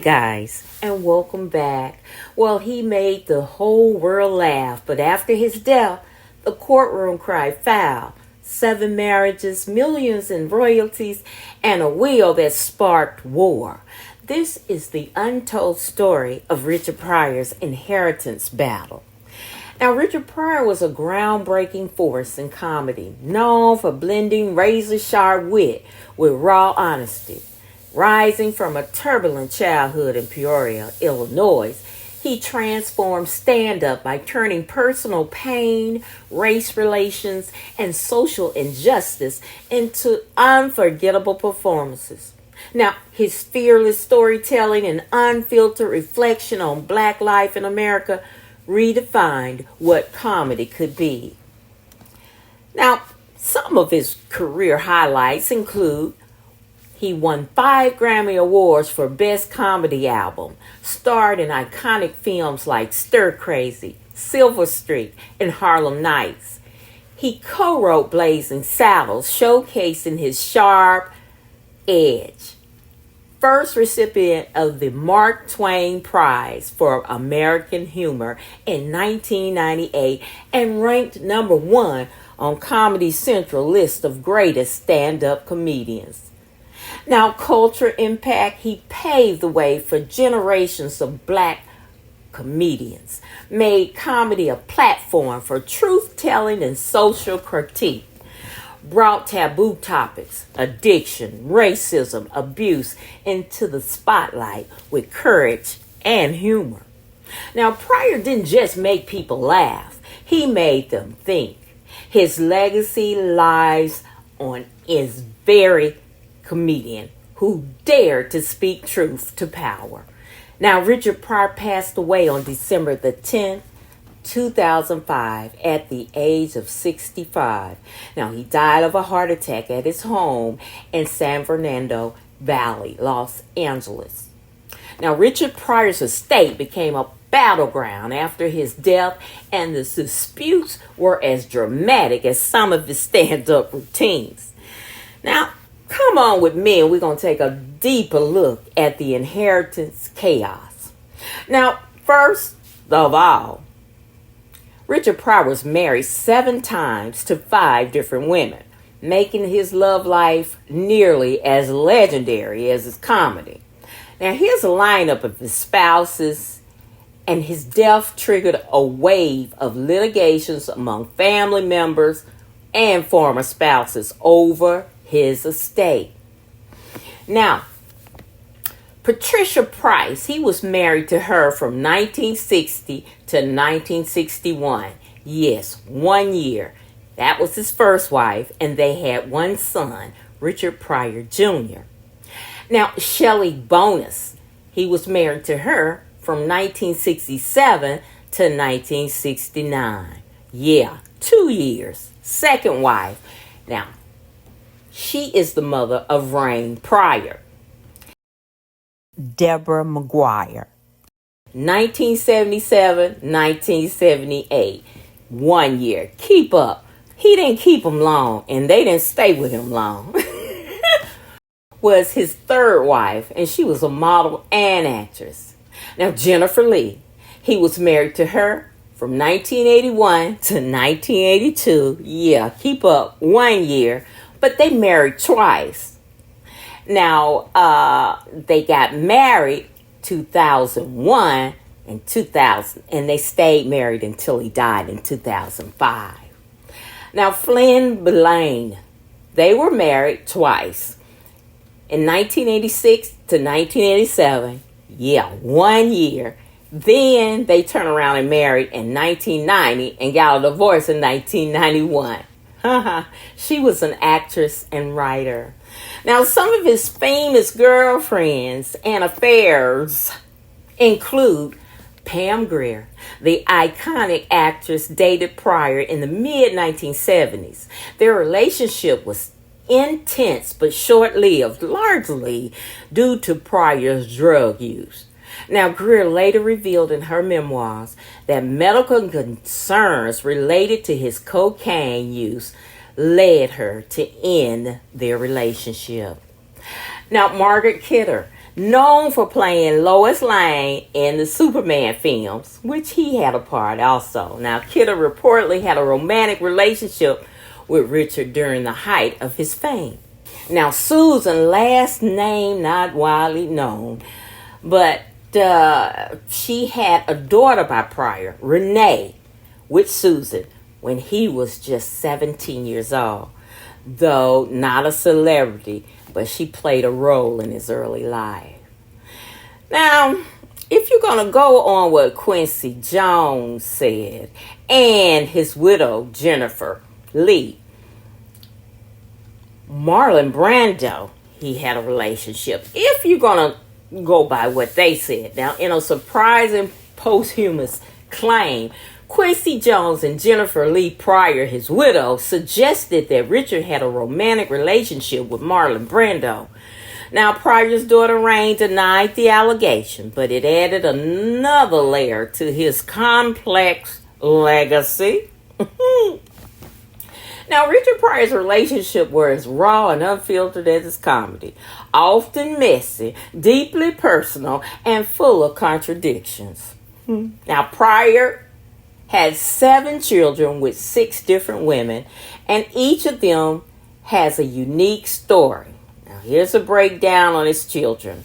guys, and welcome back. Well, he made the whole world laugh, but after his death, the courtroom cried foul. 7 marriages, millions in royalties, and a will that sparked war. This is the untold story of Richard Pryor's inheritance battle. Now, Richard Pryor was a groundbreaking force in comedy, known for blending razor-sharp wit with raw honesty. Rising from a turbulent childhood in Peoria, Illinois, he transformed stand-up by turning personal pain, race relations, and social injustice into unforgettable performances. Now, his fearless storytelling and unfiltered reflection on Black life in America redefined what comedy could be. Now, some of his career highlights include he won 5 Grammy Awards for Best Comedy Album, starred in iconic films like Stir Crazy, Silver Streak, and Harlem Nights. He co-wrote Blazing Saddles, showcasing his sharp edge. First recipient of the Mark Twain Prize for American Humor in 1998 and ranked number 1 on Comedy Central list of greatest stand-up comedians. Now, culture impact, he paved the way for generations of Black comedians, made comedy a platform for truth-telling and social critique, brought taboo topics, addiction, racism, abuse into the spotlight with courage and humor. Now, Pryor didn't just make people laugh, he made them think. His legacy lies on his very comedian who dared to speak truth to power. Now, Richard Pryor passed away on December the 10th, 2005 at the age of 65. Now, he died of a heart attack at his home in San Fernando Valley, Los Angeles. Now, Richard Pryor's estate became a battleground after his death, and the disputes were as dramatic as some of his stand-up routines. Now, come on with me and we're going to take a deeper look at the inheritance chaos. Now, first of all, Richard Pryor was married 7 times to 5 different women, making his love life nearly as legendary as his comedy. Now, here's a lineup of his spouses, and his death triggered a wave of litigations among family members and former spouses over his estate. Now, Patricia Price, he was married to her from 1960 to 1961. Yes, 1 year. That was his first wife, and they had 1 son, Richard Pryor Jr. Now, Shelley Bonus, he was married to her from 1967 to 1969. Yeah, 2 years. Second wife. Now, she is the mother of Rain Pryor. Deborah McGuire. 1977, 1978. 1 year. Keep up. He didn't keep them long, and they didn't stay with him long. Was his third wife, and she was a model and actress. Now, Jennifer Lee. He was married to her from 1981 to 1982. Yeah, keep up. 1 year. But they married twice. Now, they got married 2001 and 2000, and they stayed married until he died in 2005. Now, Flynn Blaine, they were married twice. In 1986 to 1987, yeah, 1 year. Then they turned around and married in 1990 and got a divorce in 1991. She was an actress and writer. Now, some of his famous girlfriends and affairs include Pam Grier, the iconic actress dated Pryor in the mid-1970s. Their relationship was intense but short-lived, largely due to Pryor's drug use. Now, Grier later revealed in her memoirs that medical concerns related to his cocaine use led her to end their relationship. Now, Margaret Kidder, known for playing Lois Lane in the Superman films, which he had a part also. Now, Kidder reportedly had a romantic relationship with Richard during the height of his fame. Now, Susan, last name not widely known, but she had a daughter by Pryor, Renee, with Susan when he was just 17 years old. Though not a celebrity, but she played a role in his early life. Now, if you're going to go on what Quincy Jones said and his widow, Jennifer Lee, Marlon Brando, he had a relationship. If you're going to go by what they said. Now, in a surprising posthumous claim, Quincy Jones and Jennifer Lee Pryor, his widow, suggested that Richard had a romantic relationship with Marlon Brando. Now, Pryor's daughter Rain denied the allegation, but it added another layer to his complex legacy. Now, Richard Pryor's relationship were as raw and unfiltered as his comedy, often messy, deeply personal, and full of contradictions. Now, Pryor had 7 children with 6 different women, and each of them has a unique story. Now, here's a breakdown on his children.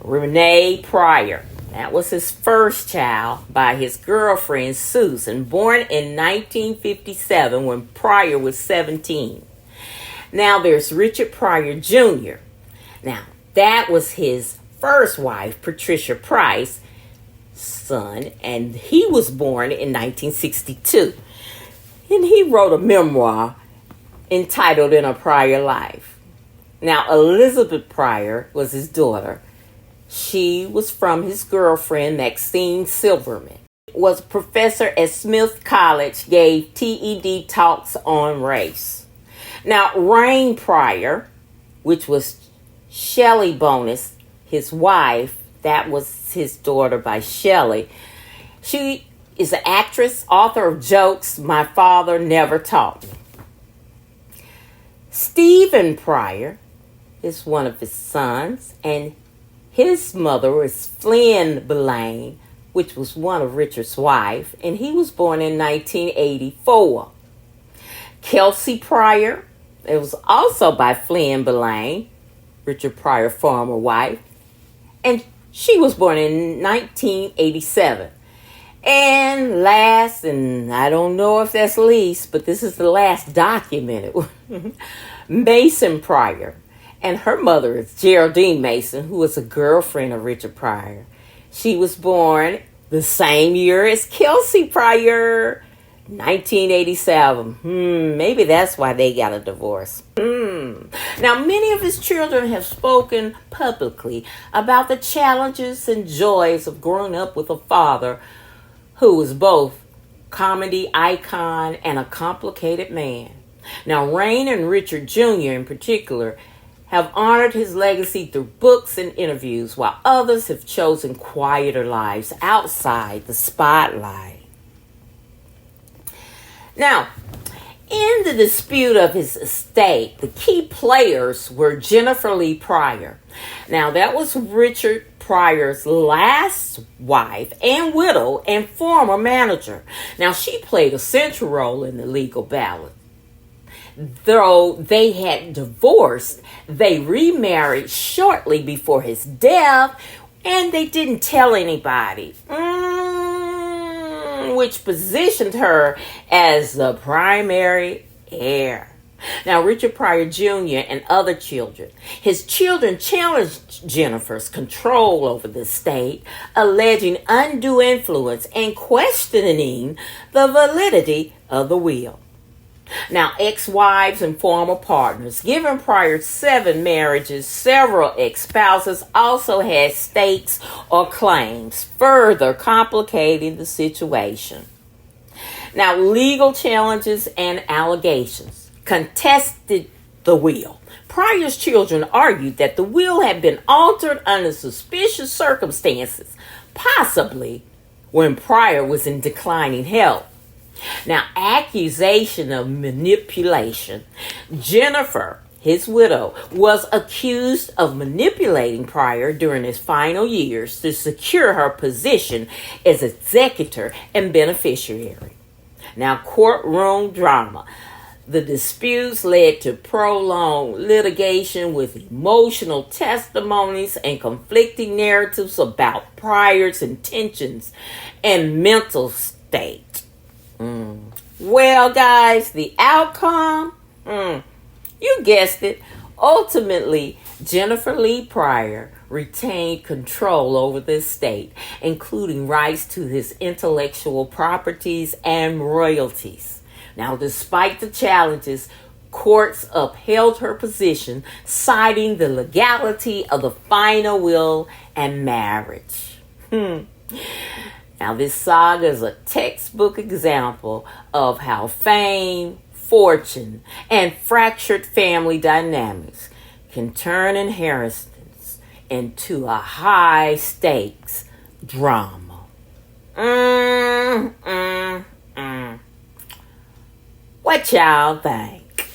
Renee Pryor, that was his first child by his girlfriend Susan, born in 1957 when Pryor was 17. Now, there's Richard Pryor Jr. Now, that was his first wife, Patricia Price, son, and he was born in 1962. And he wrote a memoir entitled In a Pryor Life. Now, Elizabeth Pryor was his daughter. She was from his girlfriend, Maxine Silverman. Was a professor at Smith College, gave TED talks on race. Now, Rain Pryor, which was Shelley Bonus, his wife, that was his daughter by Shelley. She is an actress, author of jokes My Father Never Taught Me. Stephen Pryor is one of his sons, and his mother was Flynn Belaine, which was one of Richard's wife, and he was born in 1984. Kelsey Pryor, it was also by Flynn Belaine, Richard Pryor's former wife, and she was born in 1987. And last, and I don't know if that's least, but this is the last documented, Mason Pryor. And her mother is Geraldine Mason, who was a girlfriend of Richard Pryor. She was born the same year as Kelsey Pryor, 1987. Maybe that's why they got a divorce. Now, many of his children have spoken publicly about the challenges and joys of growing up with a father who was both comedy icon and a complicated man. Now, Rain and Richard Jr. in particular have honored his legacy through books and interviews, while others have chosen quieter lives outside the spotlight. Now, in the dispute of his estate, the key players were Jennifer Lee Pryor. Now, that was Richard Pryor's last wife and widow and former manager. Now, she played a central role in the legal battle. Though they had divorced, they remarried shortly before his death, and they didn't tell anybody. Which positioned her as the primary heir. Now, Richard Pryor Jr. and other children. His children challenged Jennifer's control over the estate, alleging undue influence and questioning the validity of the will. Now, ex-wives and former partners, given Pryor's 7 marriages, several ex-spouses also had stakes or claims, further complicating the situation. Now, legal challenges and allegations contested the will. Pryor's children argued that the will had been altered under suspicious circumstances, possibly when Pryor was in declining health. Now, accusation of manipulation. Jennifer, his widow, was accused of manipulating Pryor during his final years to secure her position as executor and beneficiary. Now, courtroom drama. The disputes led to prolonged litigation with emotional testimonies and conflicting narratives about Pryor's intentions and mental state. Well, guys, the outcome? You guessed it. Ultimately, Jennifer Lee Pryor retained control over the estate, including rights to his intellectual properties and royalties. Now, despite the challenges, courts upheld her position, citing the legality of the final will and marriage. Now, this saga is a textbook example of how fame, fortune, and fractured family dynamics can turn inheritance into a high-stakes drama. What y'all think?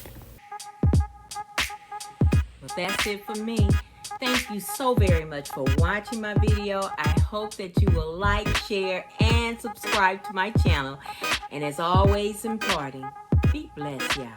Well, that's it for me. Thank you so very much for watching my video. I hope that you will like, share, and subscribe to my channel. And as always, in parting, be blessed, y'all.